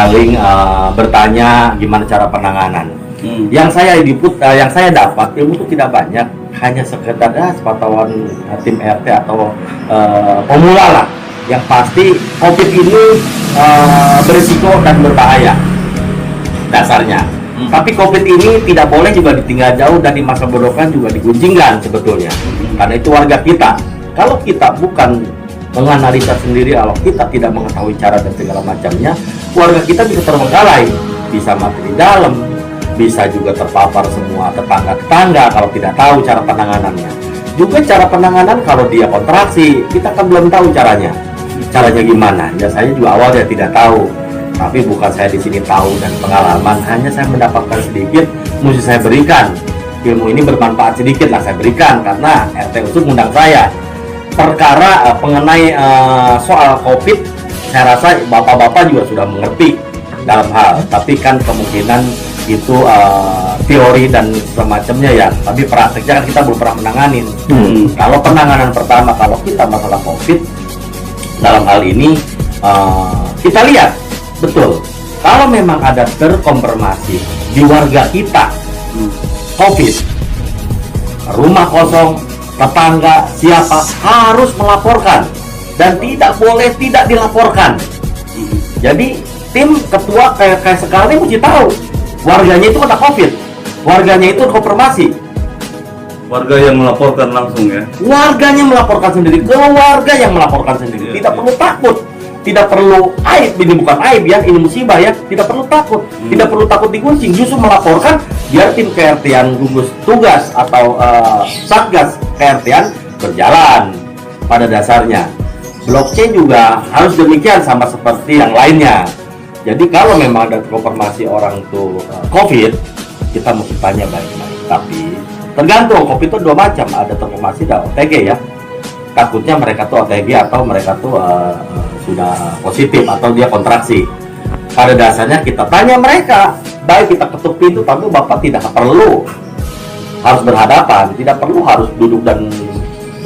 saling bertanya gimana cara penanganan. Yang saya dapat ilmu itu tidak banyak, hanya sekedar sepengetahuan tim RT atau pemula lah. Yang pasti COVID ini berisiko dan berbahaya dasarnya. Tapi COVID ini tidak boleh juga ditinggal jauh dan di masa bodohkan juga diguncingkan sebetulnya. Karena itu warga kita. Kalau kita bukan menganalisa sendiri, kalau kita tidak mengetahui cara dan segala macamnya, warga kita bisa terbengkalai, bisa mati di dalam, bisa juga terpapar semua tetangga-tetangga kalau tidak tahu cara penanganannya. Juga cara penanganan kalau dia kontraksi, kita kan belum tahu caranya. Caranya gimana? Ya saya juga awalnya tidak tahu. Tapi bukan saya di sini tahu dan pengalaman, hanya saya mendapatkan sedikit, mesti saya berikan. Ilmu ini bermanfaat sedikit lah saya berikan karena RT Usut mengundang saya. Perkara mengenai soal COVID, saya rasa bapak-bapak juga sudah mengerti dalam hal, tapi kan kemungkinan itu teori dan semacamnya ya, tapi prakteknya kan kita belum pernah menanganin. Kalau penanganan pertama, kalau kita masalah COVID dalam hal ini kita lihat betul, kalau memang ada terkonfirmasi di warga kita COVID, rumah kosong, tetangga, siapa harus melaporkan dan tidak boleh tidak dilaporkan. Jadi tim ketua kayak sekarang ini mesti tahu warganya itu kena COVID, warganya itu konfirmasi. Warga yang melaporkan langsung ya? Warganya melaporkan sendiri, keluarga yang melaporkan sendiri. Tidak perlu takut, tidak perlu aib, ini bukan aib ya, ini musibah ya. Tidak perlu takut, tidak perlu takut diguncing, justru melaporkan biar tim KRT-an gugus tugas atau satgas KRT-an berjalan pada dasarnya. Blockchain juga harus demikian sama seperti yang lainnya. Jadi kalau memang ada konfirmasi orang itu COVID, kita mesti tanya baik-baik. Tapi tergantung, COVID itu dua macam, ada terkonfirmasi dan OTG ya. Takutnya mereka tuh OTG atau mereka tuh sudah positif atau dia kontraksi. Pada dasarnya kita tanya mereka, baik kita ketuk pintu, tapi Bapak tidak perlu harus berhadapan, tidak perlu harus duduk dan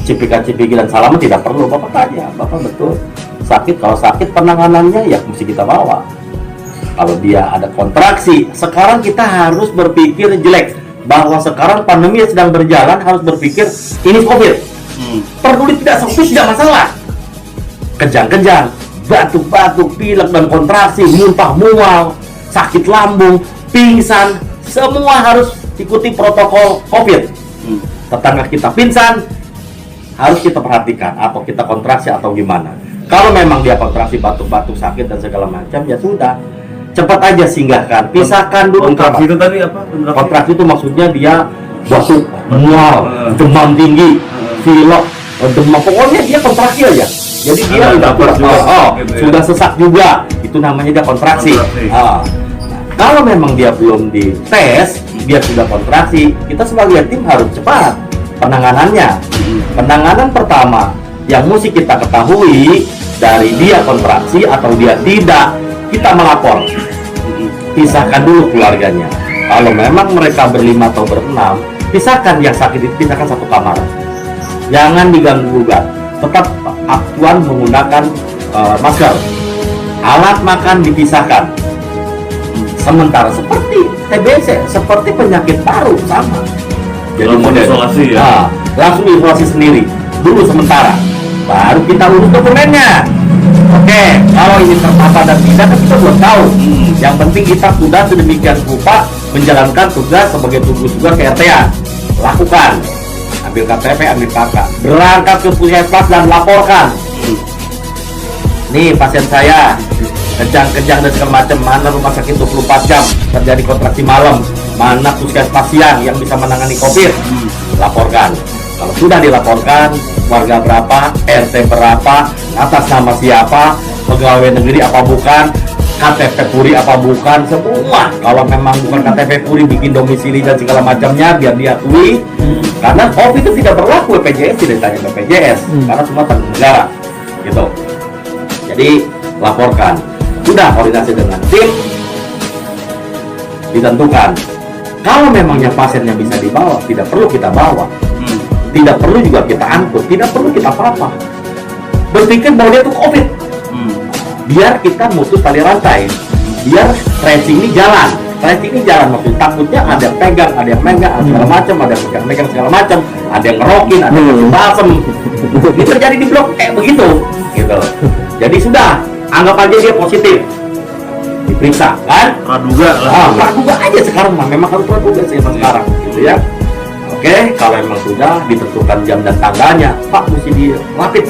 cipikan-cipikan dan salaman, tidak perlu. Bapak tanya, Bapak betul sakit, kalau sakit penanganannya ya mesti kita bawa. Kalau dia ada kontraksi, sekarang kita harus berpikir jelek bahwa sekarang pandemi yang sedang berjalan, harus berpikir ini COVID. Peduli tidak sakit tidak masalah. Kejang-kejang, batuk-batuk, pilek dan kontraksi, muntah mual, sakit lambung, pingsan, semua harus ikuti protokol COVID. Tetangga kita pingsan, harus kita perhatikan atau kita kontraksi atau gimana. Kalau memang dia kontraksi, batuk-batuk, sakit dan segala macam, ya sudah, cepat aja singgahkan, pisahkan dulu. Kontraksi itu tadi apa? Kontraksi itu maksudnya dia batuk, mual, demam tinggi, pilek, demam, pokoknya dia kontraksi aja. Jadi dia sudah sesak juga, itu namanya dia kontraksi. Nah, kalau memang dia belum dites, dia sudah kontraksi, kita sebagai tim harus cepat penanganannya. Penanganan pertama yang mesti kita ketahui dari dia kontraksi atau dia tidak, kita melapor. Pisahkan dulu keluarganya. Kalau memang mereka berlima atau berenam, pisahkan yang sakit itu, pisahkan satu kamar. Jangan diganggu-gugat. Tetap acuan menggunakan masker. Alat makan dipisahkan. Sementara seperti TBC, seperti penyakit baru sama. Jadi model isolasi ya. Langsung isolasi sendiri dulu sementara. Baru kita urus dokumennya. Oke, kalau ini terpapar dan tidak, kan kita belum tahu. Yang penting kita sudah sedemikian rupa menjalankan tugas sebagai tugas juga KRT-an. Lakukan. Ambil KTP, ambil KK. Berangkat ke puskesmas dan laporkan. Nih pasien saya kejang-kejang dan segala macam, mana rumah sakit 24 jam terjadi kontraksi malam, mana puskesmas siang yang bisa menangani COVID, laporkan. Kalau sudah dilaporkan, warga berapa, RT berapa, atas nama siapa, pegawai negeri apa bukan, KTP Puri apa bukan, semua. Kalau memang bukan KTP Puri, bikin domisili dan segala macamnya biar diakui. Karena COVID itu tidak berlaku BPJS, tidak ditanya BPJS, karena semua tanggung negara, gitu. Jadi laporkan. Sudah koordinasi dengan tim, ditentukan. Kalau memangnya pasiennya bisa dibawa, tidak perlu kita bawa. Tidak perlu juga kita angkut, tidak perlu kita apa-apa. Berpikir bahwa dia itu COVID. Biar kita mutus tali rantai. biar tracing ini jalan. Tracing ini jalan, maksudnya takutnya ada yang pegang, ada yang megang, segala macam, ada yang megang segala macam, ada yang ngerokin, ada yang balsem. Ini terjadi di blok kayak begitu, gitu. Jadi sudah, anggap aja dia positif, diperiksa, kan? Praduga lah. Praduga aja sekarang mah, memang harus praduga sih sekarang, gitu ya. Oke, kalau memang sudah ditentukan jam dan tanggalnya, Pak mesti dirapid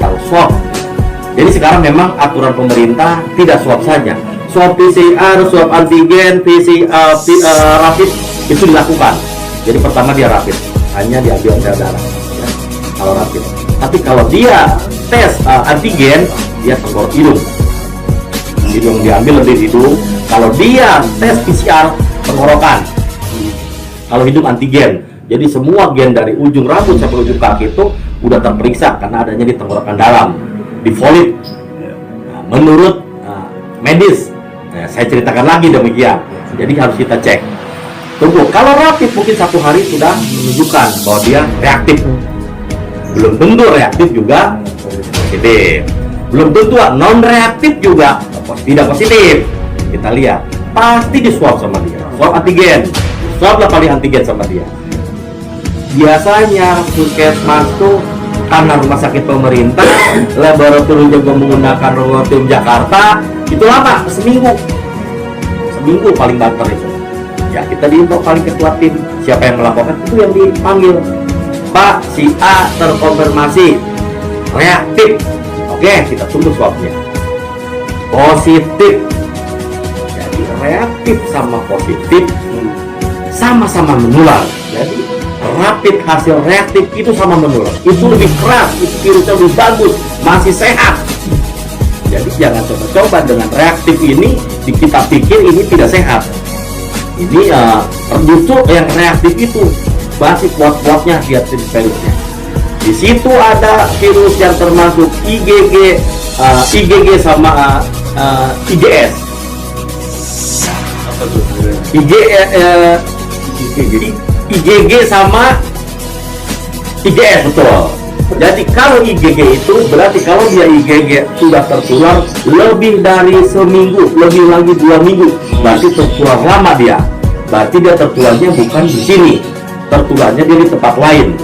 atau swab. Jadi sekarang memang aturan pemerintah tidak swab saja, swab PCR, swab antigen, rapid itu dilakukan. Jadi pertama dia rapid, hanya diambil darah, ya, kalau rapid. Tapi kalau dia tes antigen, dia tenggorok hidung. Hidung diambil lebih hidung. Kalau dia tes PCR, tenggorokan. Kalau hidung antigen, jadi semua gen dari ujung rambut sampai ujung kaki itu udah terperiksa karena adanya di tenggorokan dalam, di polip. Nah, menurut medis, saya ceritakan lagi demikian. Jadi harus kita cek. Tunggu, kalau rapid mungkin 1 hari sudah menunjukkan bahwa dia reaktif. Belum tentu reaktif juga positif. Belum tentu non reaktif juga tidak positif. Kita lihat, pasti di swab sama dia, swab antigen. Swab lah paling antigen sama dia. Biasanya puskesmas tuh karena rumah sakit pemerintah, laboratorium juga menggunakan laboratorium Jakarta, itu lama, seminggu paling banter itu. Ya kita diimbau paling ketua tim, siapa yang melaporkan itu yang dipanggil. Pak, si A terkonfirmasi reaktif. Oke, kita tunggu swabnya. Positif. Jadi reaktif sama positif sama-sama menular. Jadi rapid hasil reaktif itu sama menular. Itu lebih keras, itu virusnya lebih bagus, masih sehat. Jadi jangan coba-coba dengan reaktif ini, kita pikir ini tidak sehat. Ini justru yang reaktif itu masih kuat-kuatnya lihat virusnya. Di situ ada virus yang termasuk IgG sama IgS. Apa tuh? IgG sama IgS, betul. Jadi kalau IgG itu berarti kalau dia IgG sudah tertular lebih dari seminggu, lebih lagi 2 minggu, berarti tertular lama dia. Berarti dia tertularnya bukan di sini, tertularnya dia di tempat lain.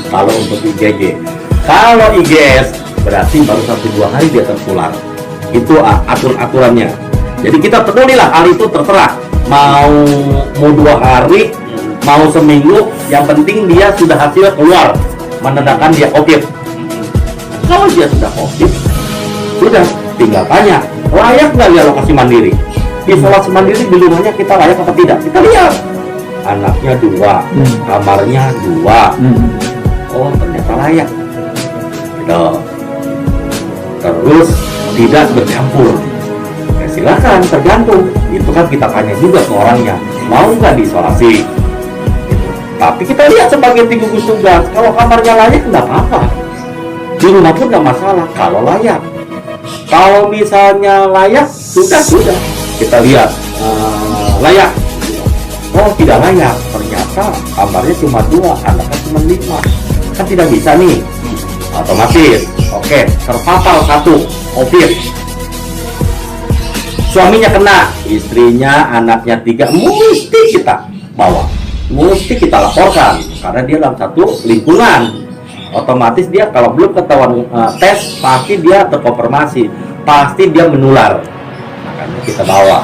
Kalau untuk IgG, kalau IgS berarti baru 1-2 hari dia tertular. Itu aturan-aturannya. Jadi kita pedulilah hal itu, terserah mau 2 hari, mau seminggu, yang penting dia sudah hasil keluar menandakan dia COVID. Kalau dia sudah COVID, sudah tinggal tanya, layak nggak dia lokasi mandiri? Isolasi mandiri di rumahnya kita layak atau tidak? Kita lihat. Anaknya 2, kamarnya 2. Oh, ternyata layak. Gitu. Terus tidak bercampur. Ya, silakan, tergantung. Itu kan kita tanya juga ke orangnya, mau nggak diisolasi? Tapi kita lihat sebagai tim gugus tugas, kalau kamarnya layak nggak apa-apa, di rumah pun nggak masalah kalau layak. Kalau misalnya layak, sudah kita lihat layak. Oh, tidak layak, ternyata kamarnya cuma 2, anaknya cuma 5, kan tidak bisa nih, otomatis. Oke, terpapar 1 COVID, suaminya kena, istrinya, anaknya 3, mesti kita bawa. Mesti kita laporkan karena dia dalam satu lingkungan. Otomatis dia kalau belum ketahuan tes, pasti dia terkonfirmasi, pasti dia menular. Makanya kita bawa.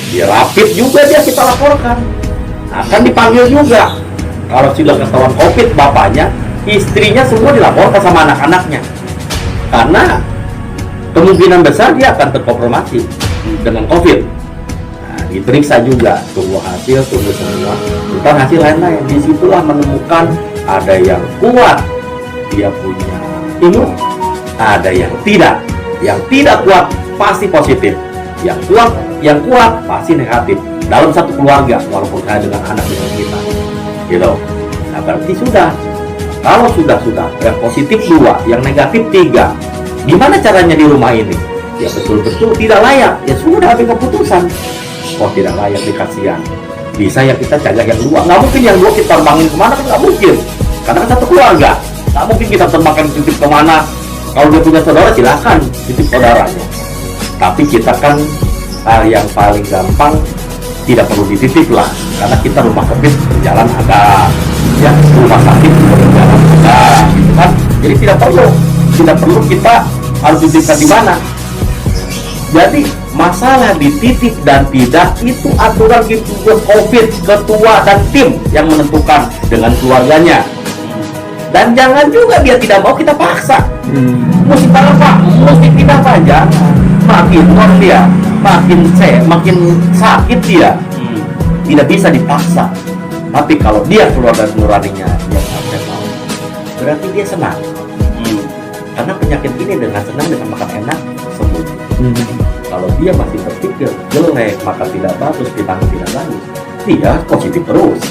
Dia rapid juga dia kita laporkan. Akan dipanggil juga. Kalau sudah ketahuan COVID bapaknya, istrinya semua dilaporkan sama anak-anaknya. Karena kemungkinan besar dia akan terkonfirmasi dengan COVID. Diperiksa juga, tunggu hasil, tunggu semua, bukan hasil lain-lain. Disitulah menemukan ada yang kuat, dia punya imun, ada yang tidak. Yang tidak kuat pasti positif, yang kuat pasti negatif. Dalam satu keluarga, walaupun saya dengan anak dengan kita, gitu. Nah berarti sudah. Kalau sudah, yang positif 2, yang negatif 3. Gimana caranya di rumah ini? Ya betul-betul tidak layak. Ya sudah ambil keputusan. Oh tidak layak, dikasihan. Bisa ya kita jaga yang 2. Nggak mungkin yang 2 kita terbangin kemana, kan nggak mungkin. Karena kan satu keluarga. Nggak mungkin kita terbangkan titip kemana. Kalau dia punya saudara silahkan titip saudaranya. Tapi kita kan hal yang paling gampang tidak perlu dititip lah, karena kita rumah COVID berjalan ada, ya rumah sakit juga berjalan ada, gitu kan. Jadi tidak perlu kita harus dititipkan di mana. Jadi masalah dititip dan tidak itu aturan gitu COVID, ketua dan tim yang menentukan dengan keluarganya. Dan jangan juga dia tidak mau kita paksa. Mesti apa? Mesti tidak apa? Jangan. Makin non dia, makin sakit dia. Tidak bisa dipaksa. Tapi kalau dia keluar dari nuraninya, dia nggak mau. Berarti dia senang. Karena penyakit ini dengan senang, dengan makan enak sembuh. Kalau dia masih berpikir jelek, maka tidak bagus, ditanggung tidak bagus, dia positif terus.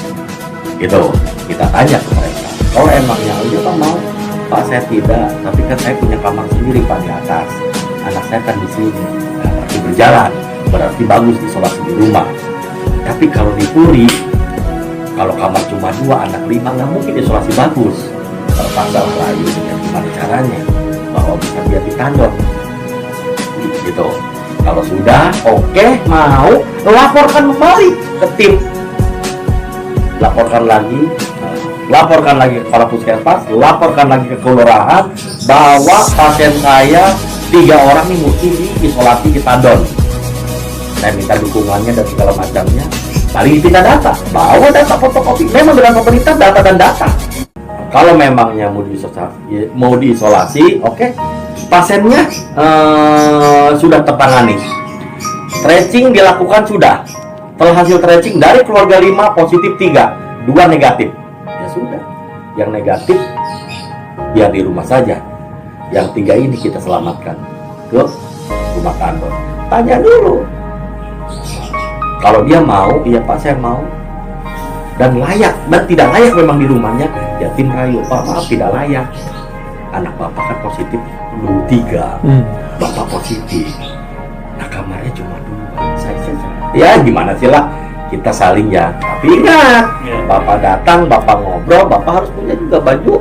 Gitu. Kita tanya ke mereka. Kalau emangnya dia Pak mau, Pak saya tidak, tapi kan saya punya kamar sendiri Pak di atas. Anak saya kan di sini. Nah, berarti berjalan, berarti bagus isolasi di rumah. Tapi kalau di Puri, kalau kamar cuma 2, anak 5, nggak mungkin isolasi bagus. Terpaksa layu dengan gimana caranya, bahwa bisa dia ditandon. Gitu. Kalau sudah oke, mau, laporkan kembali ke tim. Laporkan lagi kepada puskesmas, laporkan lagi ke kelurahan bahwa pasien saya 3 orang nih mesti diisolasi di tandon. Saya minta dukungannya dan segala macamnya. Paling tidak data, bawa data fotokopi. Memang dengan pemerintah data dan data. Kalau memangnya mau diisolasi, oke. Pasiennya sudah tertangani. Tracing dilakukan sudah. Setelah hasil tracing dari keluarga 5 positif 3, 2 negatif. Ya sudah. Yang negatif biar di rumah saja. Yang 3 ini kita selamatkan ke rumah tandon. Tanya dulu. Kalau dia mau, iya Pak saya mau. Dan layak, dan tidak layak memang di rumahnya, ya tim rayu, Pak maaf tidak layak. Anak Bapak kan positif 3, Bapak positif. Nah kamarnya cuma 2. Saya ya gimana sih lah, kita saling ya. Tapi ingat, Bapak datang, Bapak ngobrol, Bapak harus punya juga baju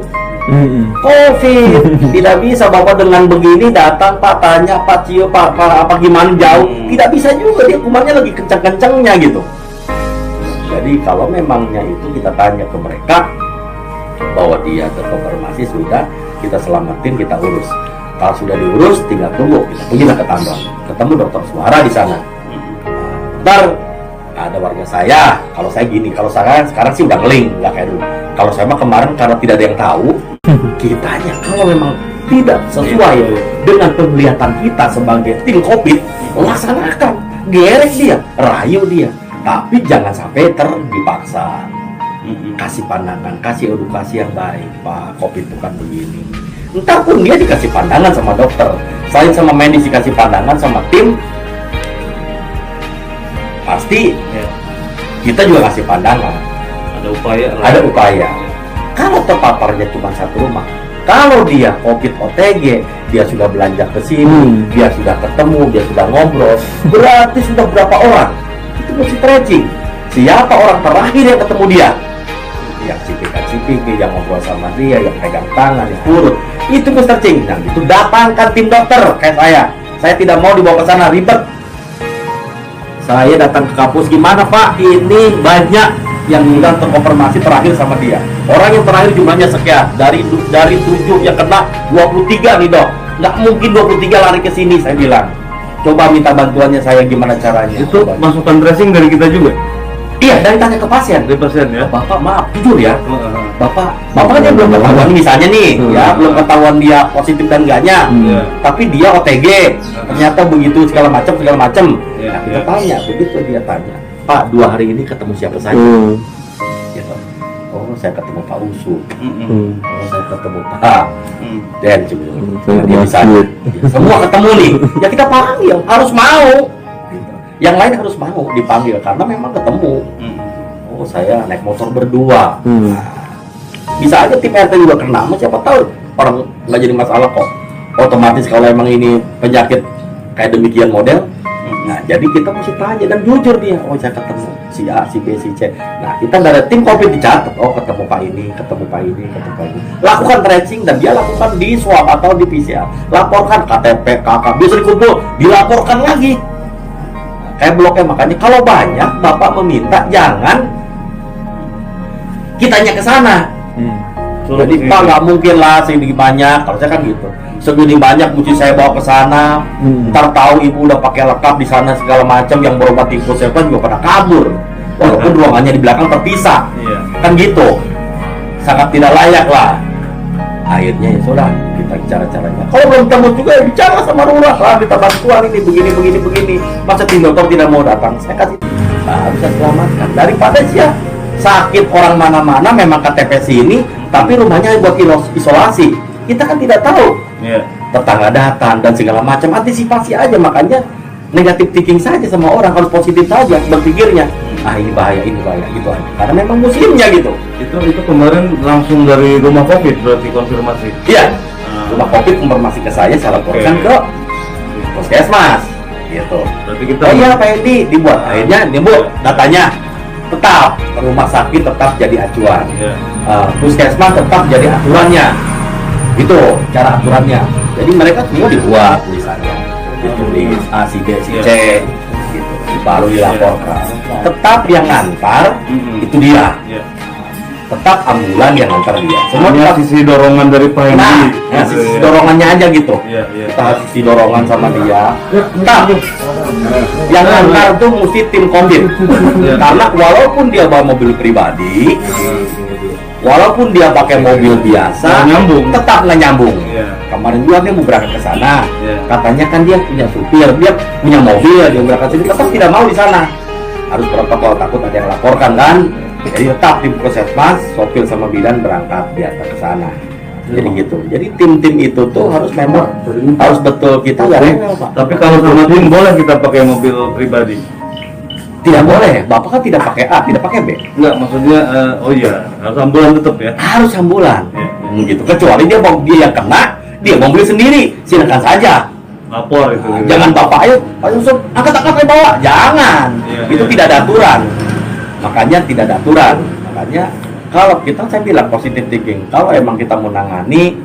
COVID. Tidak bisa Bapak dengan begini datang Pak tanya Pak Cio Pak apa gimana jauh. Tidak bisa juga, dia kumannya lagi kencang-kencangnya gitu. Jadi kalau memangnya itu kita tanya ke mereka bahwa dia terkonfirmasi sudah, kita selamatin, kita urus. Kalau sudah diurus, tinggal tunggu. Kita pergilah ke tandon, ketemu dokter suara di sana. Ntar ada warga saya. Kalau saya gini, kalau saya sekarang sih udah ngeling, nggak kayak dulu. Kalau saya mah kemarin karena tidak ada yang tahu, kita tanya kalau memang tidak sesuai dengan penglihatan kita sebagai tim COVID, laksanakan, gerek dia, rayu dia. Tapi jangan sampai dipaksa. Kasih pandangan, kasih edukasi yang baik. Pak, COVID bukan begini. Entah pun dia dikasih pandangan sama dokter, selain sama medis dikasih pandangan sama tim, pasti kita juga kasih pandangan. Ada upaya. Kalau terpaparnya cuma satu rumah, kalau dia COVID OTG, dia sudah belanja ke sini, dia sudah ketemu, dia sudah ngobrol, berarti sudah berapa orang? Itu mesti tracing. Siapa orang terakhir yang ketemu dia? Yang cipika-cipiki, yang ngobrol sama dia, yang pegang tangan, yang urut. Itu mesti tracing. Nah, itu datangkan tim dokter kayak saya. Saya tidak mau dibawa ke sana ribet. Saya datang ke kampus, gimana Pak? Ini banyak yang sudah terkonfirmasi terakhir sama dia. Orang yang terakhir jumlahnya sekian. Dari 7 yang kena 23 nih dok. Nggak mungkin 23 lari ke sini, saya bilang. Coba minta bantuannya saya gimana caranya. Itu masukan tracing dari kita juga? Iya, dari tanya ke pasien. Dari pasien ya? Bapak maaf, jujur ya. Bapak kan belum ketahuan misalnya nih, ya belum ketahuan dia positif dan enggaknya. Tapi dia OTG, ternyata begitu segala macam. Nah, kita tanya, begitu dia tanya, Pak 2 hari ini ketemu siapa saja? Gitu. Oh saya ketemu Pak Usu. Oh saya ketemu Pak Den dia bisa. Semua ketemu nih. Ya kita panggil, harus mau. Yang lain harus mau dipanggil karena memang ketemu. Oh saya naik motor berdua. Nah, bisa aja tim RT juga kena, siapa tahu orang nggak jadi masalah kok. Otomatis kalau emang ini penyakit kayak demikian model, nah jadi kita mesti tanya dan jujur dia. Oh saya ketemu. si A, si B, si C. Nah, kita dari tim COVID dicatat, oh ketemu Pak ini, ketemu Pak ini, ketemu Pak ini. Lakukan tracing dan dia lakukan di swab atau di PCR. Laporkan KTP, KK, bisa dikumpul, dilaporkan lagi. Kayak bloknya, makanya kalau banyak Bapak meminta jangan kitanya ke sana. Jadi Pak nggak mungkin lah segini banyak, kalau saya kan gitu. Segini banyak mesti saya bawa ke sana. Ntar tahu ibu udah pakai lengkap di sana segala macam, yang berobat tifus saya kan juga pada kabur. Walaupun ruangannya di belakang terpisah. Kan gitu. Sangat tidak layak lah. Akhirnya ya sudah, kita bicara caranya. Kalau belum tembus juga ya bicara sama lurah lah, minta bantuan ini begini. Masa tim dokter tidak mau datang? Saya kasih. Nah, bisa selamatkan daripada sih sakit orang mana-mana memang KTP sini, tapi rumahnya buat isolasi. Kita kan tidak tahu. Tetangga datang dan segala macam, antisipasi aja. Makanya negatif thinking saja sama orang, harus positif saja berpikirnya. Ini bahaya gitu aja. Karena memang musimnya gitu. Itu kemarin langsung dari rumah COVID berarti konfirmasi. Iya. Rumah COVID konfirmasi ke saya laporkan ke puskesmas. Gitu. Berarti kita Pak Edi dibuat. Akhirnya dibuat datanya. Tetap rumah sakit tetap jadi acuan. Puskesmas tetap jadi aturannya. Itu cara aturannya. Jadi mereka semua dibuat tulisannya, ditulis A, si B, si C, gitu. Baru dilaporkan. Tetap yang ngantar itu dia. Tetap ambulan yang ngantar dia. Semua hanya sisi dorongan dari Pak Hendy. Nah, sisi dorongannya aja gitu. Kita harus sisi dorongan sama dia. Tetap yang ngantar tuh mesti tim COVID. Karena walaupun dia bawa mobil pribadi, walaupun dia pakai mobil biasa, tetap nggak nyambung. Kemarin juga dia mau berangkat ke sana, katanya kan dia punya supir, dia punya mobil, dia berangkat sini, tetap tidak mau di sana. Harus protokol, takut ada yang laporkan kan. Jadi tetap tim puskesmas, sopir sama bidan berangkat biasa ke sana. Jadi gitu. Jadi tim-tim itu tuh harus memang harus betul kita nggak rewel, Pak. Tapi kalau sama tim boleh kita pakai mobil pribadi? Tidak boleh, Bapak kan tidak pakai A, tidak pakai B. Enggak, maksudnya, harus ambulan tetap ya? Harus ambulan, gitu. Kecuali dia yang kena, dia mau beli sendiri, silakan saja. Lapor itu. Jangan Bapak, ayo Yusuf, angkat bawa, jangan. Itu tidak ada aturan. Makanya tidak ada aturan. Makanya kalau kita, saya bilang positive thinking. Kalau emang kita menangani,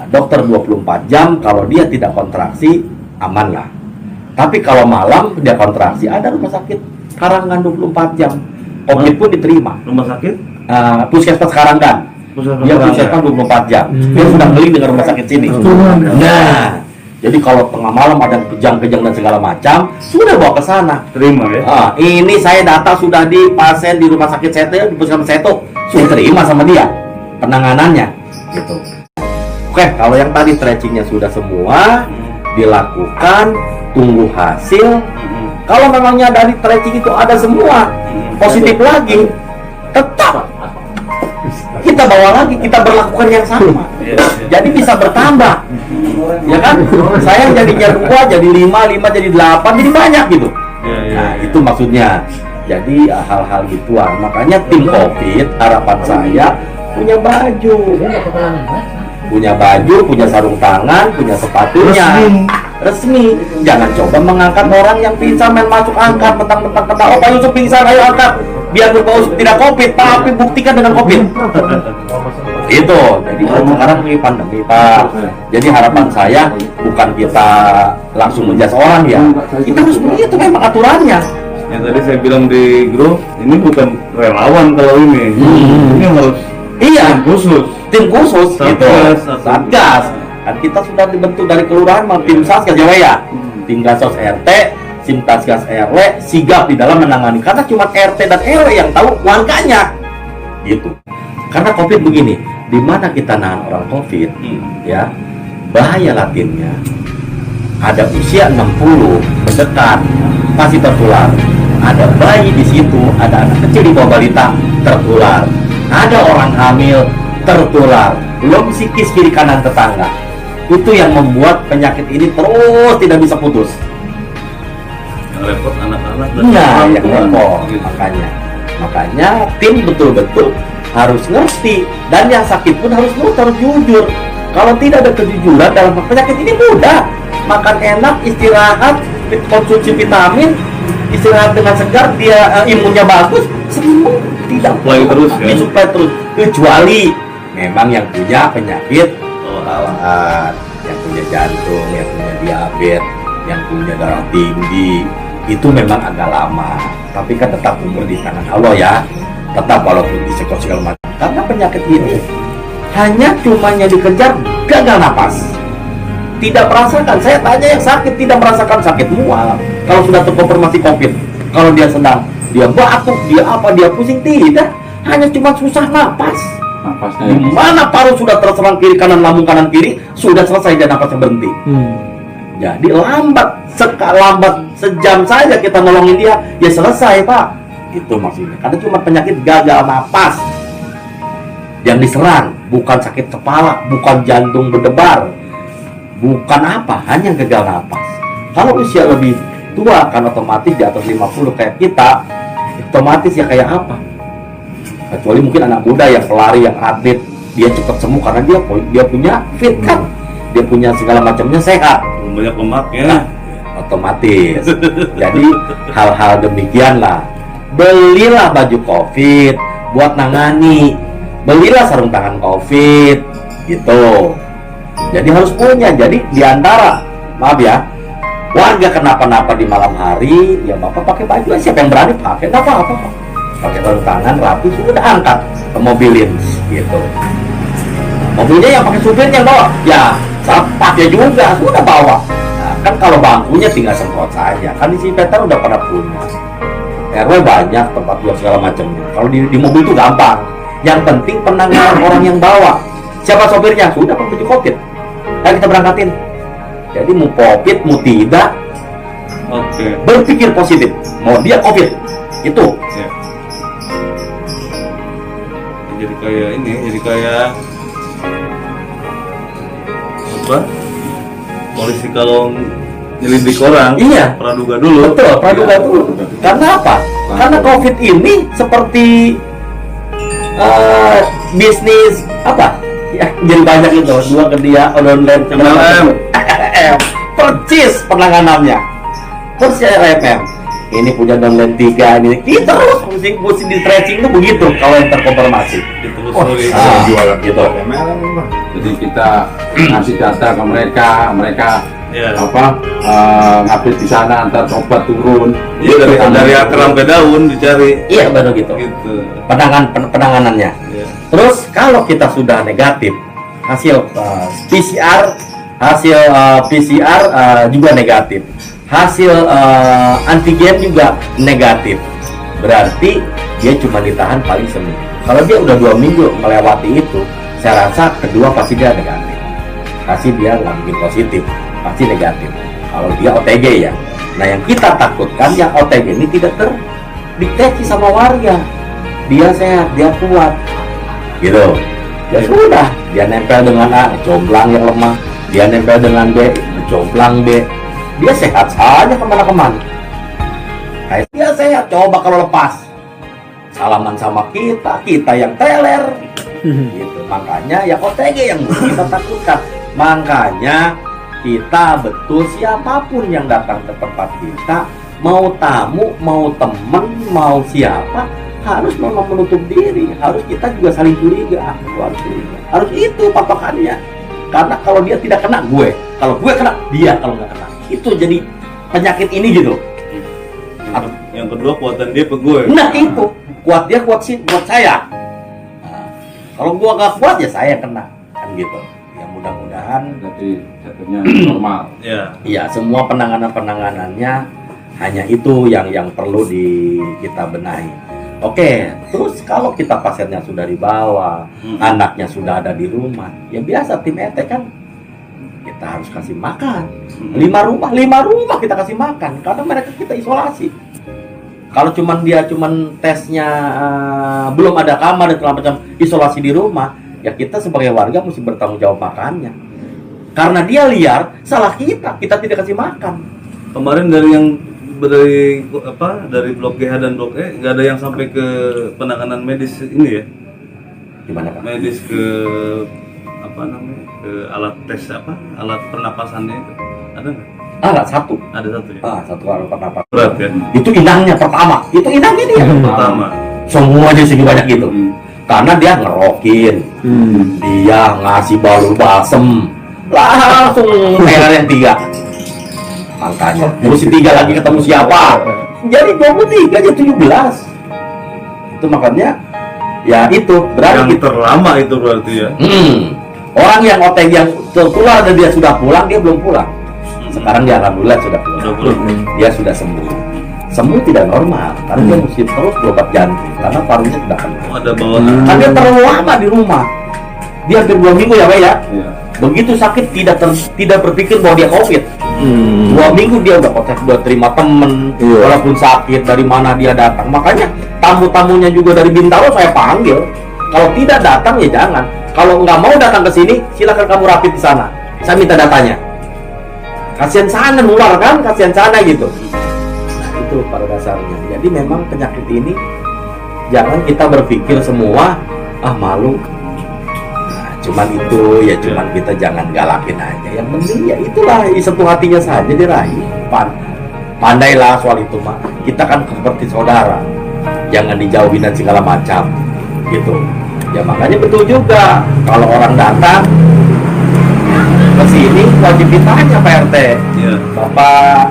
dokter 24 jam, kalau dia tidak kontraksi, aman lah. Tapi kalau malam dia kontraksi, ada rumah sakit Karanggan 24 jam. COVID pun diterima. Rumah sakit? Puskesmas Karanggan. Dia puskesmas 24 jam. Dia sudah beli dengan rumah sakit sini. Nah, jadi kalau tengah malam ada kejang-kejang dan segala macam, sudah bawa ke sana. Terima ya? Ini saya data sudah di pasien di rumah sakit Seto, di puskesmas Seto, sudah terima sama dia penanganannya. Gitu. Oke, kalau yang tadi stretchingnya sudah semua dilakukan, tunggu hasil. Kalau memangnya dari stretching itu ada semua positif lagi, tetap kita bawa lagi, kita berlakukan yang sama. Jadi bisa bertambah, ya kan? Saya jadinya 2, jadi 5 jadi 8, jadi banyak gitu. Nah, itu maksudnya. Jadi hal-hal gituan. Makanya tim COVID, harapan saya punya baju, punya sarung tangan, punya sepatunya resmi. Jangan coba mengangkat orang yang pingsan main masuk angkat, mentang-mentang kata, oh Pak Yusuf pingsan, ayo angkat. Biar Pak Yusuf tidak COVID, tapi buktikan dengan COVID. Itu. Jadi sekarang ini pandemi, Pak. Jadi harapan saya bukan kita langsung menjudge orang ya. Kita harus melihat itu memang aturannya. Yang tadi saya bilang di grup, ini bukan relawan kalau ini. Ini harus tim khusus gitu. Satgas. Kan kita sudah dibentuk dari kelurahan tim Satgas ya. Tim Gasos RT, tim Satgas RW sigap di dalam menangani, karena cuma RT dan RW yang tahu warganya. Gitu. Karena COVID begini, di mana kita nahan orang COVID, ya, bahaya latinnya. Ada usia 60 mendekat pasti tertular. Ada bayi di situ, ada anak kecil di bawah balita tertular. Ada orang hamil tertular. Belum psikis kiri kanan tetangga. Itu yang membuat penyakit ini terus tidak bisa putus. Yang repot anak-anak. Iya, yang repot. Makanya tim betul-betul harus ngerti, dan yang sakit pun harus jujur. Kalau tidak ada kejujuran dalam penyakit ini mudah. Makan enak, istirahat, konsumsi vitamin, istirahat dengan segar, dia imunnya bagus, sembuh. Tidak Supply terus ya? disuplai terus, kecuali memang yang punya penyakit bawaan, yang punya jantung, yang punya diabetes, yang punya darah tinggi, itu memang agak lama. Tapi kan tetap umur di tangan Allah ya, tetap walaupun disekor segala macam. Karena penyakit ini hanya cumanya dikejar gagal napas, tidak merasakan. Saya tanya yang sakit tidak merasakan sakit mual kalau sudah terkonfirmasi COVID. Kalau dia sedang, dia batuk, dia apa, dia pusing, tidak, hanya cuma susah napas. Napasnya Di mana paru sudah terserang kiri kanan, lambung kanan kiri, sudah selesai dan napasnya berhenti. Jadi lambat sejam saja kita nolongin dia, ya selesai Pak. Itu maksudnya. Karena cuma penyakit gagal napas yang diserang, bukan sakit kepala, bukan jantung berdebar, bukan apa, hanya gagal napas. Kalau usia lebih tua kan otomatis di atas 50 kayak kita, otomatis ya kayak apa? Kecuali mungkin anak muda yang pelari, yang atlet, dia cepat sembuh karena dia punya fit kan, dia punya segala macamnya sehat, banyak lemaknya. nah, otomatis. Jadi hal-hal demikianlah. Belilah baju COVID buat nangani, belilah sarung tangan COVID gitu. Jadi harus punya. Jadi diantara, maaf ya, warga kenapa-napa di malam hari, ya Bapak pakai baju, siapa yang berani pakai, nggak apa-apa. Pakai sarung tangan rapi, sudah angkat ke mobilin gitu. Mobilnya yang pakai supirnya yang bawa, ya pakai juga, sudah bawa. Nah, kan kalau bangkunya tinggal semprot saja, kan disinfektan udah pada punya. RW banyak, tempat duduk segala macamnya. Kalau di mobil itu gampang. Yang penting penanganan orang yang bawa. Siapa sopirnya? Sudah pakai baju COVID. Ayo kita berangkatin. Jadi mau COVID, mau tidak, Oke. berpikir positif. Mau dia COVID, itu. Ya. Jadi kayak ini, jadi kayak apa? Polisi kalau nyelidik orang, Iya. praduga dulu. Betul, praduga dulu. Karena apa? Karena COVID ini seperti bisnis apa? Ya, jadi banyak itu. Dua ke dia online MLM. percis penanganannya. Persis RMM. Ini punya downline 3 ini. Terus mesti di tracing itu begitu kalau yang terkonfirmasi. Ditelusuri. Jualan gitu. Jadi kita ngasih data ke mereka, mereka Ya. ngupdate di sana, antar obat turun. Iya, dari akar sampai daun dicari. Iya baru gitu. Gitu. Penanganannya. Ya. Terus kalau kita sudah negatif, hasil PCR juga negatif, hasil antigen juga negatif, berarti dia cuma ditahan paling seminggu. Kalau dia udah 2 minggu melewati itu, saya rasa kedua pasti dia negatif, pasti dia nggak mungkin positif, pasti negatif. Kalau dia OTG ya, nah yang kita takutkan yang OTG ini tidak terdeteksi sama warga, dia sehat, dia kuat, gitu. Ya sudah, dia nempel dengan A, jomblang yang lemah, dia nempel dengan B, jomblang B, dia sehat saja kemana-kemana. Kayak dia sehat, coba kalau lepas, salaman sama kita yang teler, gitu. Makanya ya OTG yang kita takutkan. Makanya kita betul siapapun yang datang ke tempat kita, mau tamu, mau temen, mau siapa, harus memang menutup diri, harus kita juga saling curiga, harus itu patokannya. Karena kalau dia tidak kena gue, kalau gue kena dia, kalau nggak kena, itu jadi penyakit ini gitu. Yang kedua kuatan dia ke gue. Nah itu kuat dia, kuat saya. Nah, kalau gue nggak kuat ya saya kena, kan gitu. Ya mudah-mudahan. Jadi jatuhnya normal. Ya. Ya semua penanganannya hanya itu yang perlu kita benahi. Oke, terus kalau kita pasiennya sudah dibawa, anaknya sudah ada di rumah, ya biasa tim RT kan kita harus kasih makan. 5 rumah kita kasih makan karena mereka kita isolasi. Kalau dia tesnya belum ada kamar dan segala macam, isolasi di rumah, ya kita sebagai warga mesti bertanggung jawab makannya. Karena dia liar, salah kita tidak kasih makan. Kemarin dari blok GH dan blok E nggak ada yang sampai ke penanganan medis ini ya? Gimana Pak? Medis ke ke alat tes alat pernapasannya itu ada nggak? Enggak, satu. Ada satu ya. Satu orang pernapas. Berat ya. Itu inangnya pertama. Itu inangnya dia. Pertama. Semua di sini banyak gitu. Karena dia ngerokin. Dia ngasih balur balsem. Langsung merah yang 3. Angkanya. Terus si 3 lagi ketemu siapa? Jadi 23 aja 17. Itu makanya ya itu berarti Yang terlama itu berarti ya. Orang yang otg yang tertular dan dia sudah pulang, dia belum pulang. Sekarang dia alhamdulillah sudah pulang. Dia sudah sembuh. Sembuh tidak normal karena dia mesti terus berobat jantung karena parunya sudah penuh. Ada bawaan. Kan dia terlalu lama di rumah. Dia hampir 2 minggu ya Pak ya. Iya. Begitu sakit tidak berpikir bahwa dia COVID. 2 minggu dia udah kontak, udah terima temen, walaupun sakit dari mana dia datang. Makanya tamu-tamunya juga dari Bintaro saya panggil. Kalau tidak datang ya jangan. Kalau nggak mau datang ke sini, silakan kamu rapid di sana. Saya minta datanya. Kasihan sana nular kan, kasihan sana gitu. Nah itu pada dasarnya. Jadi memang penyakit ini jangan kita berpikir semua malu. Cuman itu ya cuman kita jangan galakin aja. Yang penting ya itulah sentuh hatinya saja diraih. Pandailah soal itu mah. Kita kan seperti saudara. Jangan dijauhin dan segala macam gitu. Ya makanya betul juga kalau orang datang ke sini wajib ditanya Pak RT. Iya. Bapak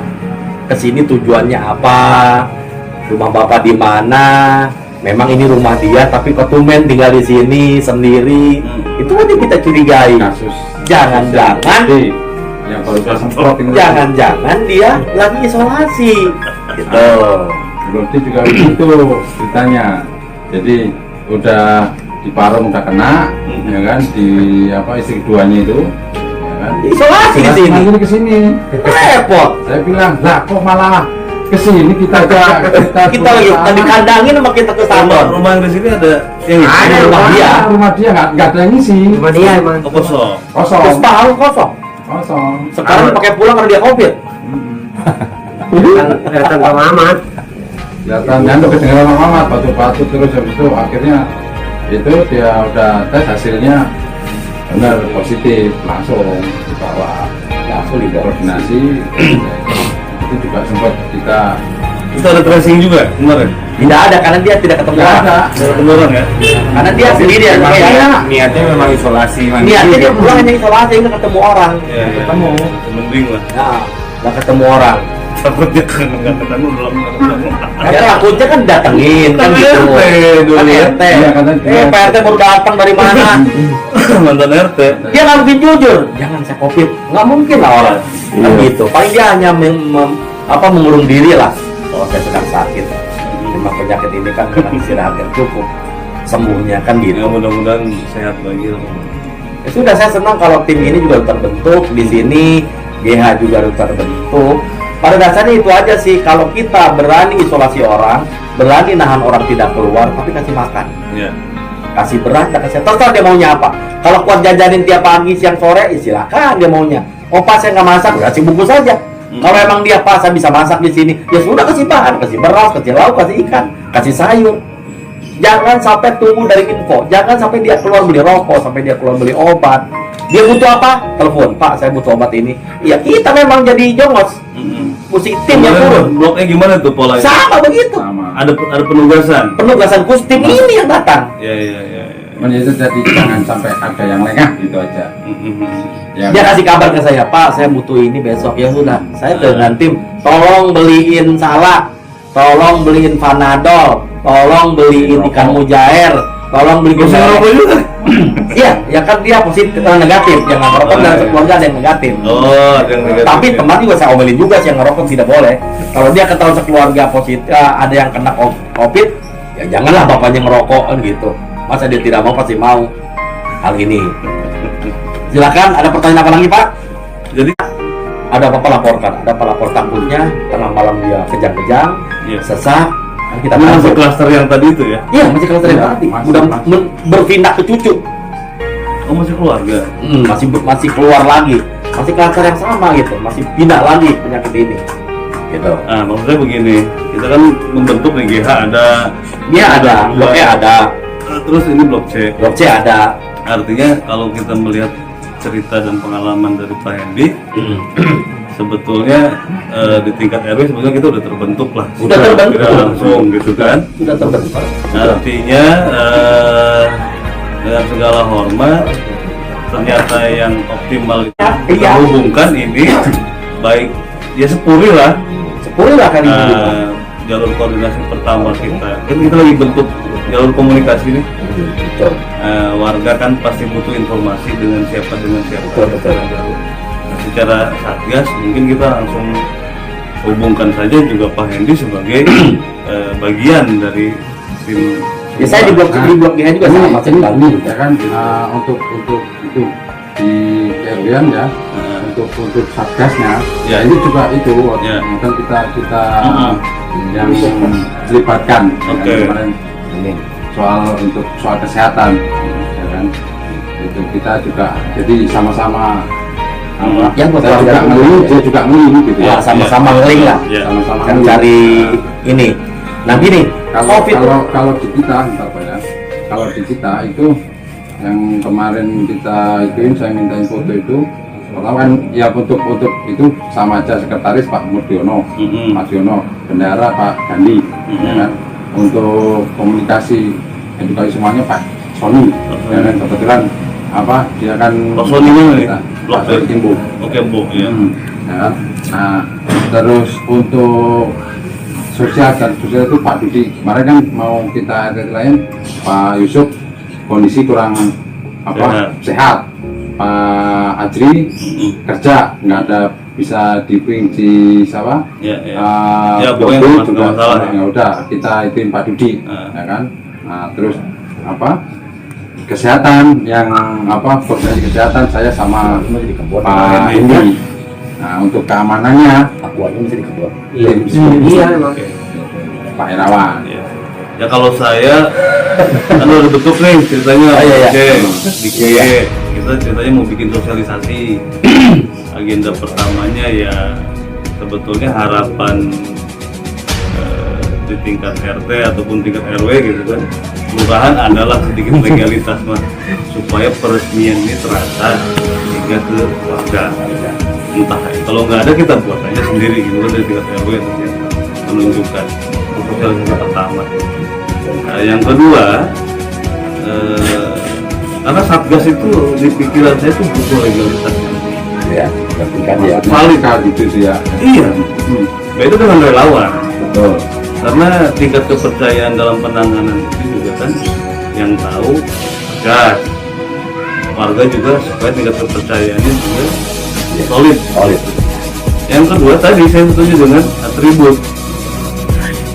ke sini tujuannya apa? Rumah Bapak di mana? Memang ini rumah dia tapi ketumen tinggal di sini sendiri. Itu wajib kita curigai. Kasus Jangan-jangan yang baru saya semprot ini. jangan-jangan dia lagi isolasi. Gitu. Berarti juga begitu ditanya. Jadi udah di Parung udah kena, ya kan, di istri keduanya itu, ya kan. Isolasi di sini. Lagi ke sini. Repot. Saya bilang, lah kok malah ke sini kita Lagi dikandangin sama kita ke salon. Rumah yang di sini ada yang Ada rumah dia. Rumah dia nggak ada yang ngisi. Rumah dia emang. kosong. Kosong. Terus tahun kosong. Kosong. Sekarang pakai pulang karena dia COVID. Datang ke Mamat. Datangnya untuk kedengaran mama batu-batu terus habis itu akhirnya itu dia udah tes hasilnya benar positif langsung dibawa koordinasi. Itu juga sempat kita Itu ada tracing juga kemarin. Tidak ada karena dia tidak ketemu nggak orang. ada. Beneran ya? Karena dia sendiri yang Niatnya memang isolasi. niatnya dia pulang hanya isolasi nggak ketemu orang. Iya, iya. ketemu. Mending lah. Nah, nggak ketemu orang. Takutnya kan nggak ketemu dalam Ya takutnya kan datengin kan gitu. dulu Kan ya. RT. Iya, katanya dia. Pak RT baru datang dari mana? Mantan RT. Dia nggak mungkin jujur. Jangan saya COVID. Nggak mungkin lah orang. Kan gitu. Paling dia hanya mengurung diri lah. Kalau saya sedang sakit. Memang penyakit ini kan dengan istirahat yang cukup. Sembuhnya kan Ya gitu. mudah-mudahan sehat lagi. Ya sudah, saya senang kalau tim ini juga terbentuk di sini. GH juga terbentuk. Pada dasarnya itu aja sih, kalau kita berani isolasi orang, berani nahan orang tidak keluar, tapi kasih makan, Iya. kasih beras, dan kasih terserah dia maunya apa. Kalau kuat jajanin tiap pagi, siang, sore, ya silakan dia maunya. Oh pas saya nggak masak, kasih bungkus saja. Kalau emang dia pas saya bisa masak di sini, ya sudah kasih bahan, kasih beras, kasih lauk, kasih ikan, kasih sayur. Jangan sampai tunggu dari info, jangan sampai dia keluar beli rokok, sampai dia keluar beli obat. Dia butuh apa? Telepon, Pak, saya butuh obat ini. Ya kita memang jadi jongos. Mesti tim yang turun. Bloknya gimana tuh polanya? Sama begitu. Sama. Ada penugasan. Penugasan khusus tim ini yang datang. Iya. Cuman itu jadi jangan sampai ada yang lengah gitu aja. Ya, Dia kasih kabar ke saya, Pak, saya butuh ini besok. Ya sudah, saya dengan tim. Tolong beliin salak, tolong beliin panadol, tolong beliin ikan mujair, tolong beliin Bisa ngerokok juga? Iya, ya kan dia positif negatif, jangan merokok dan sekeluarga ada yang negatif. Oh, ada yang negatif. Tapi teman juga saya omelin juga sih yang ngerokok tidak boleh. Kalau dia ketahuan sekeluarga positif, ada yang kena COVID, ya janganlah bapaknya ngerokok kan gitu. Masa dia tidak mau, pasti mau hal ini. Silakan, ada pertanyaan apa lagi Pak? Jadi Ada apa-apa laporkan, ada apa lapor takutnya tengah malam dia kejang-kejang, Iya. sesak, kan kita ini masuk masuk. klaster yang tadi itu ya? Iya, masih klaster yang Iya, tadi. masih, Udah masih. berpindah ke cucu. Oh, masih keluarga. Masih keluar lagi, masih klaster yang sama gitu, masih pindah lagi penyakit ini. Gitu. Nah, maksudnya begini, kita kan membentuk nih GH ada. Dia ada, blok E ada, Terus ini blok C. blok C ada. Artinya kalau kita melihat cerita dan pengalaman dari Pak Hendy, sebetulnya di tingkat RW sebetulnya kita udah terbentuk lah. Sudah terbentuk. Tidak langsung gitu kan. Sudah terbentuk. Artinya dengan segala hormat ternyata yang optimal itu Iya. menghubungkan ini baik ya sepuri lah. Sepuluh lah kali ini. Jalur koordinasi pertama kita kan kita lagi bentuk jalur komunikasi nih. Betul. Warga kan pasti butuh informasi dengan siapa. Betul. Nah, secara satgas mungkin kita langsung hubungkan saja juga Pak Hendy sebagai bagian dari tim. Ya saya di blok GH juga sama Mas Iqbal. ya kan untuk itu di RW-an ya, untuk satgasnya Ya. ini juga itu Ya. kan kita yang melibatkan Oke. kan, kemarin untuk soal kesehatan ya kan, itu kita juga jadi sama-sama Yang buat saya juga warga ngeling, dulu, dia juga ngeling gitu Ya, ya. sama-sama ngeling lah. Ya. Sama-sama Kan ngeling. cari ini. Nah gini, COVID kalau di kita bentar Pak ya, kalau di kita itu yang kemarin kita ituin, saya mintain foto itu pertama kan ya untuk itu sama aja sekretaris Pak Murdiono, Pak Diono, bendahara Pak Gandhi, ya kan, untuk komunikasi edukasi semuanya Pak Sony, ya kan, kebetulan dia kan Pak Sony mana nih? Pak Sony Kimbo. Oke Bu ya. Ya kan? Nah, terus untuk sosial itu Pak Dudi kemarin kan mau kita lain Pak Yusuf kondisi kurang sehat. Pak Ajri kerja nggak ada bisa di sawah. Ya pokoknya juga masalah ya udah kita ituin Pak Dudi, ya kan. Nah, terus kesehatan yang koordinasi kesehatan saya sama Pak Indi. Nah, untuk keamanannya akuannya bisa di kebun. Iya memang. Pak Irawan. Ya kalau saya kan udah bentuk nih ceritanya. Iya. Kita ceritanya mau bikin sosialisasi. Agenda pertamanya ya sebetulnya harapan di tingkat RT ataupun tingkat RW gitu kan, kelurahan adalah sedikit legalitas mah supaya peresmian ini terasa hingga ke warga. Entah kalau nggak ada kita buat aja sendiri gitu kan dari tingkat RW menunjukkan sosialisasi pertama. Nah, yang kedua karena satgas itu di pikiran saya itu butuh legalitas yang Ya, tapi kan ya. Valid gitu sih ya. iya. Beda dengan relawan. Betul. Karena tingkat kepercayaan dalam penanganan itu juga kan yang tahu satgas. Warga juga supaya tingkat kepercayaannya juga solid. Yang kedua tadi saya setuju dengan atribut.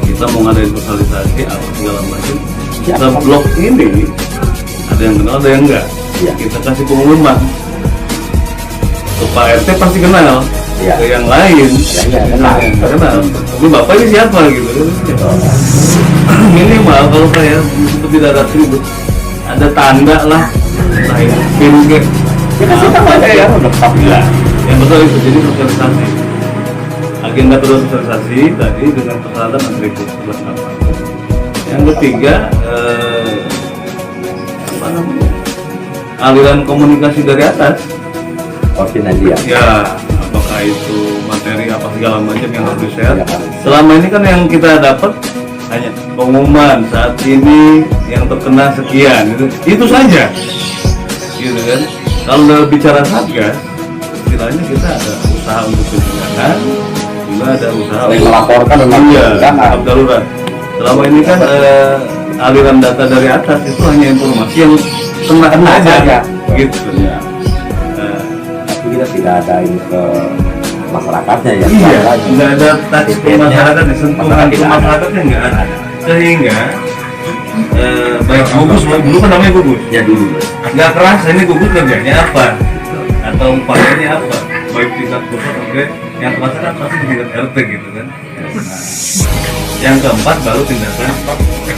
Kita mau ngadain sosialisasi apa segala macam. Kita blok ini ada yang kenal ada yang enggak. Ya. Kita kasih pengumuman. Ke Pak RT pasti kenal. Ya. Ke yang lain kenal. Ini bapak ini siapa gitu kan? Minimal kalau saya itu tidak ada atribut, ada tanda lah. Saya pin ke. Ya kasih tahu aja ya, udah Ya, yang betul itu jadi sosialisasi. Agenda kedua sosialisasi tadi dengan persyaratan atribut perlengkapan. Yang ketiga, aliran komunikasi dari atas. koordinasi ya. Ya, apakah itu materi apa segala macam yang harus di-share. Ya, kan. Selama ini kan yang kita dapat hanya pengumuman saat ini yang terkena sekian, itu saja. Gitu kan. Kalau udah bicara satgas, istilahnya kita ada usaha untuk pencegahan, juga ada usaha Yang melaporkan memang pencegahan. darurat. Selama ini kan aliran data dari atas itu hanya informasi yang kena saja, gitu. Ya. Tapi kita tidak ada ini ke masyarakatnya ya. Iya, Makanya. nggak ada touch ke masyarakat, sentuhan ke Tidak ada. masyarakatnya nggak ada. Sehingga baik gugus, dulu kan namanya gugus. Ya dulu. Nggak kerasa ini gugus kerjanya apa atau upayanya apa, baik tingkat pusat sampai yang terasa kan pasti di tingkat RT gitu kan. Nah, yang keempat baru tindakan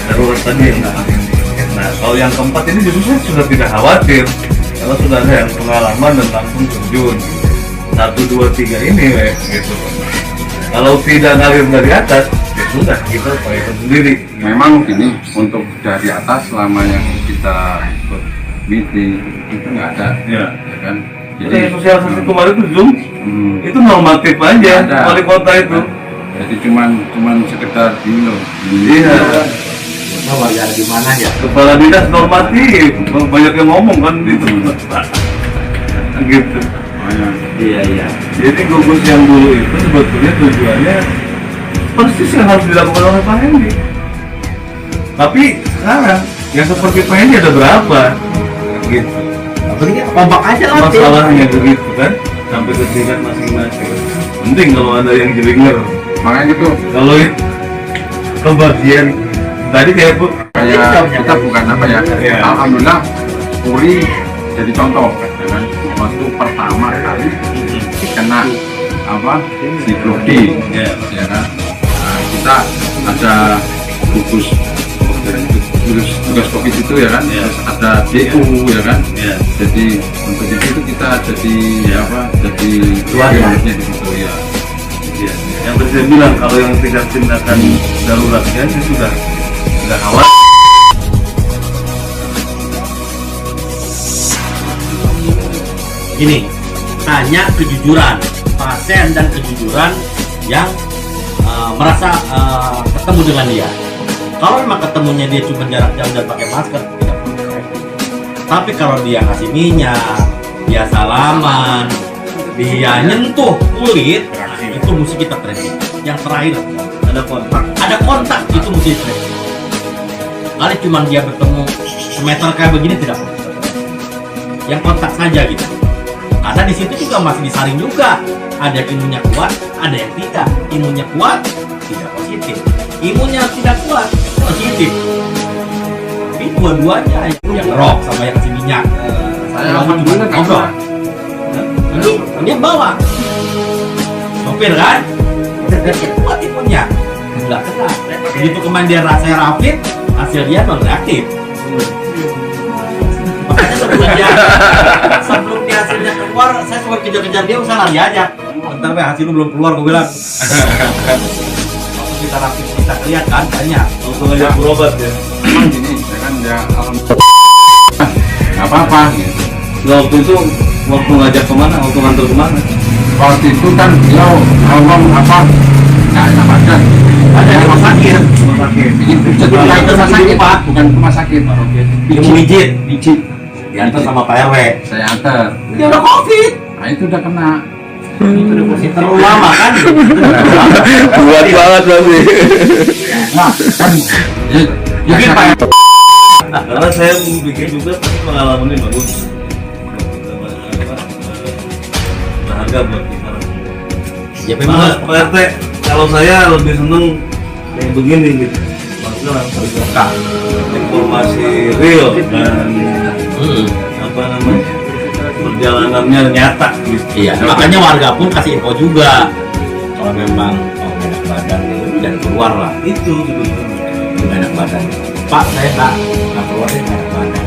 darurat tadi yang nggak ini. Nah kalau yang keempat ini justru saya sudah tidak khawatir karena sudah ada yang pengalaman dan langsung terjun. 1, 2, 3 ini gitu. Kalau tidak ngalir dari atas, ya sudah kita upayakan sendiri. Memang gini, untuk dari atas selama yang kita ikut meeting itu nggak ada, Ya. ya kan? Jadi sosialisasi kemarin itu Zoom, itu normatif aja, Ada. wali kota itu. Jadi cuman sekedar ini loh. Iya. Nah, warga di mana ya? Kepala dinas normatif, banyak yang ngomong kan gitu. Gitu. Iya. Jadi gugus yang dulu itu sebetulnya tujuannya persis yang harus dilakukan oleh Pak Hendi. Tapi sekarang yang seperti Pak Hendi ada berapa? Gitu. Pentingnya kompak aja lah. Masalahnya begitu kan, sampai ke tingkat masing-masing. Penting kalau ada yang jelinger. Makanya gitu Kalau kebagian tadi kayak Bu, kayak kita bukan apa ya. Iya. Alhamdulillah Puri jadi contoh ya kan. Waktu pertama kali kena apa diplodi ya kan. Nah, kita ada gugus tugas COVID itu ya kan, Iya. terus ada DU ya kan. ya, Jadi untuk itu kita jadi jadi Juara. di situ ya. ya. Yang tadi saya bilang kalau yang tingkat tindakan daruratnya itu sudah nggak khawatir. Gini, tanya kejujuran pasien dan kejujuran yang merasa ketemu dengan dia. Kalau memang ketemunya dia cuma jarak jauh dan pakai masker, tidak perlu. Tapi kalau dia ngasih minyak, dia salaman, dia nyentuh kulit, nah, itu mesti kita tracing. Yang terakhir ada kontak itu mesti tracing. Kali cuma dia bertemu semeter kayak begini tidak perlu. Yang kontak saja gitu. Karena di situ juga masih disaring juga. Ada yang imunnya kuat, ada yang tidak. Imunnya kuat, tidak positif. Imunnya tidak kuat, positif. Tapi dua-duanya yang ngerok sama yang kasih minyak. Saya Kalau alhamdulillah cuma nggak ngobrol. Ini bawa. Sopir kan? Dia kuat imunnya. Nggak kena. Begitu kemarin dia rasanya rapid, hasil dia non reaktif. Makanya sebelum dia hasilnya keluar, saya cuma kejar-kejar dia, usah lari aja. Bentar be, hasil lu belum keluar, gue bilang. Waktu kita rapid kita lihat kan, banyak. Langsung aja berobat ya. Memang gini, ya kan ya alhamdulillah nggak apa-apa gitu. Nah, waktu itu waktu ngajak kemana? Waktu nganter kemana? Waktu itu kan beliau ngomong apa nggak enak badan. Ada yang rumah sakit. Rumah sakit. Ini jadi bukan rumah sakit Pak, bukan rumah sakit. Dia mau mijit, Biji. diantar sama Pak RW. Saya antar. Dia udah COVID. Nah itu udah kena. Itu udah positif terlalu lama kan? Kuat banget berarti. Nah kan ya, Mungkin saya- Pak Karena saya bikin juga pengalaman ini bagus. Berharga buat kita. Ya Mas, memang Pak RT, kalau saya lebih seneng kayak begini gitu. Maksudnya langsung buka informasi real dan apa namanya perjalanannya nyata gitu. iya, makanya warga pun kasih info juga. Kalau memang enak badan itu dan keluar lah. Itu sebetulnya. Enak badan. Pak, saya nggak keluar deh enak badan.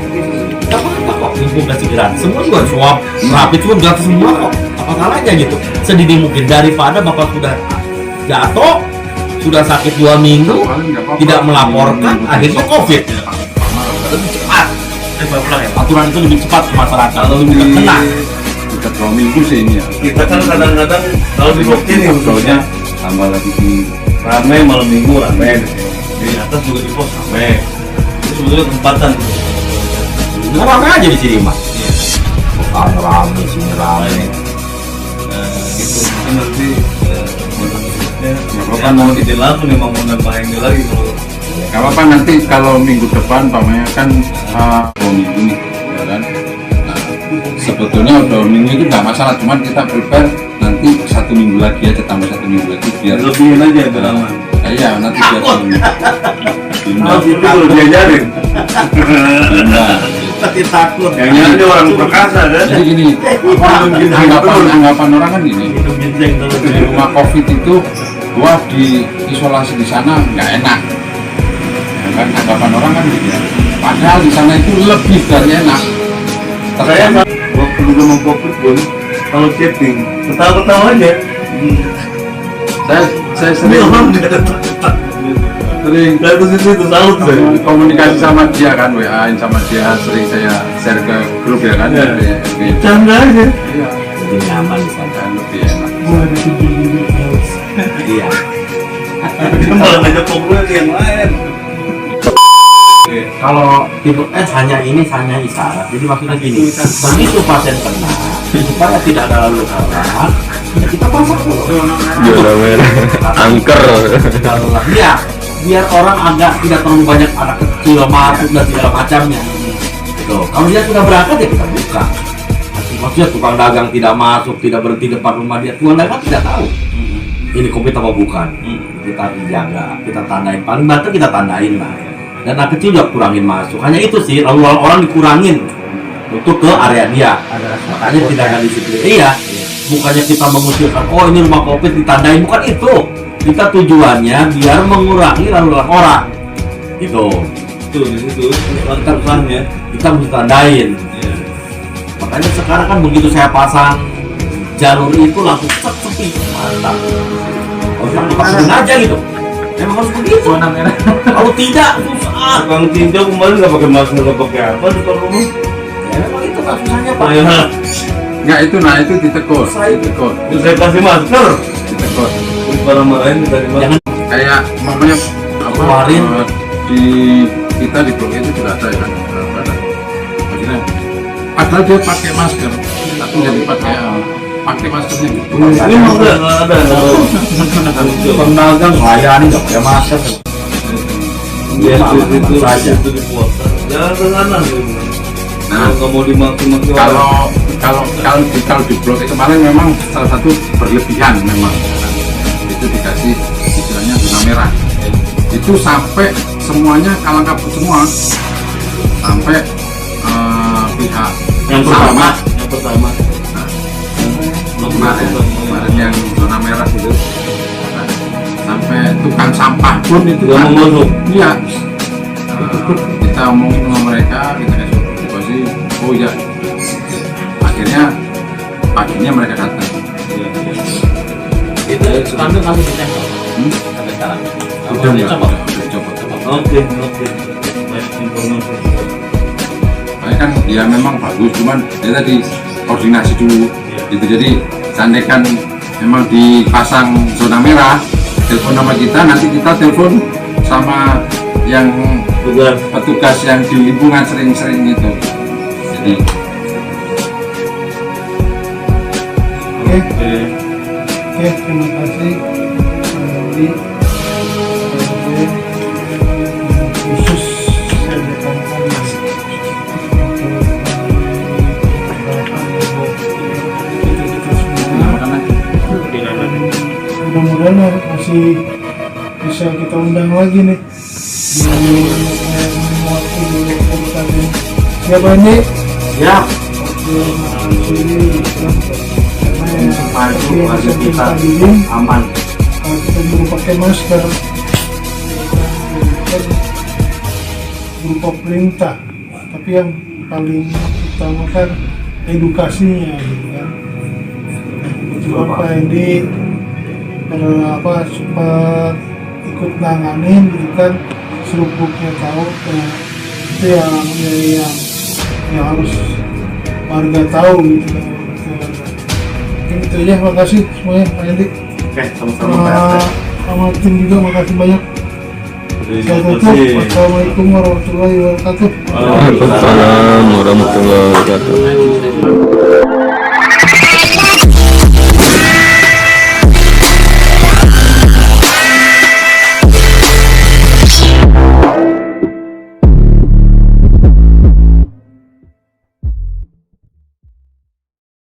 Gak apa-apa kok, info kasih gratis. Semua juga swab, rapid juga gratis semua kok. Apa salahnya gitu? Sedini mungkin daripada bapak sudah jatuh, sudah sakit 2 minggu, Paling nggak apa-apa. tidak melaporkan, akhirnya COVID. Lebih cepat. Aturan itu lebih cepat ke masyarakat. Kalau Lebih di kena. Udah 2 minggu sih ini ya. kita kan kadang-kadang kalau di blok ini khususnya Tambah lagi di rame malam minggu rame di atas juga di pos rame. Itu sebetulnya tempatan. Nggak rame aja di sini mas. Bukan rame, sini rame. Gitu mungkin nanti apa-apa, mau nanti. ide langsung nih mau nambahin dia lagi kalau nggak apa-apa nanti kalau minggu depan pamannya kan 2 minggu nih ya kan. Nah, sebetulnya 2 minggu itu nggak masalah, cuman kita prepare nanti 1 minggu lagi aja, tambah 1 minggu lagi biar lebihin aja biar aman. Nah, iya nanti biar Harus itu belum diajarin. Nah, Pasti takut. Kayaknya dia orang perkasa kan. jadi gini, anggapan orang kan gini, Minum ginseng terus. di rumah COVID itu gua di isolasi di sana nggak enak, ya kan anggapan orang kan gitu ya. Padahal di sana itu lebih dari enak. Saya waktu juga mau covid pun kalau chatting ketawa-ketawa aja. Saya Ini sering orang nggak ada tempat. sering Nah, itu salut saya. komunikasi sama dia kan, WA-in sama dia, sering saya share ke grup ya kan. Iya. Di Canda aja. iya, Jadi nyaman di sana. kan lebih enak. Iya. Dia malah ngajak ngobrol ke yang lain. Kalau tipe hanya ini hanya isyarat. Jadi maksudnya gini, begitu pasien kena, supaya tidak ada lalu lalang, ya kita pasang dulu. Zona merah. Angker. Iya, biar orang agak tidak terlalu banyak anak kecil masuk dan segala macamnya. Gitu. Kalau dia sudah berangkat ya kita buka. Maksudnya tukang dagang tidak masuk, tidak berhenti depan rumah dia. Tukang dagang tidak tahu ini COVID apa bukan. Kita jaga, kita tandain. Paling banter kita tandain lah. Dan anak kecil juga kurangin masuk. Hanya itu sih, lalu orang dikurangin untuk ke area dia. Makanya tidak akan disiplin. Iya, bukannya kita mengusulkan, oh ini rumah COVID ditandain, bukan itu. Kita tujuannya biar mengurangi lalu lalang orang. Gitu. Tuh di situ langkah-langkahnya. Kita mesti tandain. Makanya sekarang kan begitu saya pasang jalur itu langsung sepi, mantap. Harus pakai aja gitu. Emang harus begitu. Kalau tidak susah. Tukang tinjau kemarin nggak pakai masker, nggak pakai apa depan rumah. Ya memang itu kan susahnya Pak. Ya, Enggak itu, nah itu ditegur, ditegur, terus saya kasih masker. ditegur. Terus marah-marahin dari masker. Jangan Kayak mamanya apa, Kemarin. di kita di blog itu juga ada ya kan, maksudnya padahal dia pakai masker tapi jadi pakai maskernya gitu. Ini mah nggak ada. pedagang melayani nggak pakai masker. Ya Aman-aman itu saja. itu di puasa. Jangan ke kanan. Nah, Nggak mau dimaki-maki kalau di blog itu kemarin memang salah satu berlebihan memang. Itu dikasih istilahnya zona merah. Itu sampai semuanya kalang kabut semua. Sampai pihak yang pertama. kemarin yang zona merah itu. Nah, sampai tukang sampah pun itu Nggak kan. mau masuk. Iya. Kita omongin sama mereka, kita kasih motivasi. Oh iya. Akhirnya paginya mereka datang. Itu kami kasih ditempel. Sampai sekarang. Udah enggak? Udah coba. Oke. Baik informasi. Soalnya kan ya memang bagus, cuman ya tadi koordinasi dulu. Gitu, jadi seandainya memang dipasang zona merah, telepon sama kita, nanti kita telepon sama yang Tugas. petugas yang di lingkungan sering-sering gitu. Jadi Oke. Oke, terima kasih Andi. Khusus saya tekankan mudah-mudahan masih bisa kita undang lagi nih di waktu di kabupaten. Siapa ini? Ya, Maju kita kita aman. kalau kita juga pakai masker berupa perintah, tapi yang paling utama kan edukasinya gitu kan. Kebetulan Pak Edi sempat ikut nanganin gitu kan, selupuknya tahu itu yang harus warga tahu gitu kan. Mungkin itu aja, makasih semuanya Pak Edi. Oke, sama-sama Pak RT. Sama tim juga makasih banyak. Saya tutup. Wassalamualaikum warahmatullahi wabarakatuh. Waalaikumsalam warahmatullahi wabarakatuh.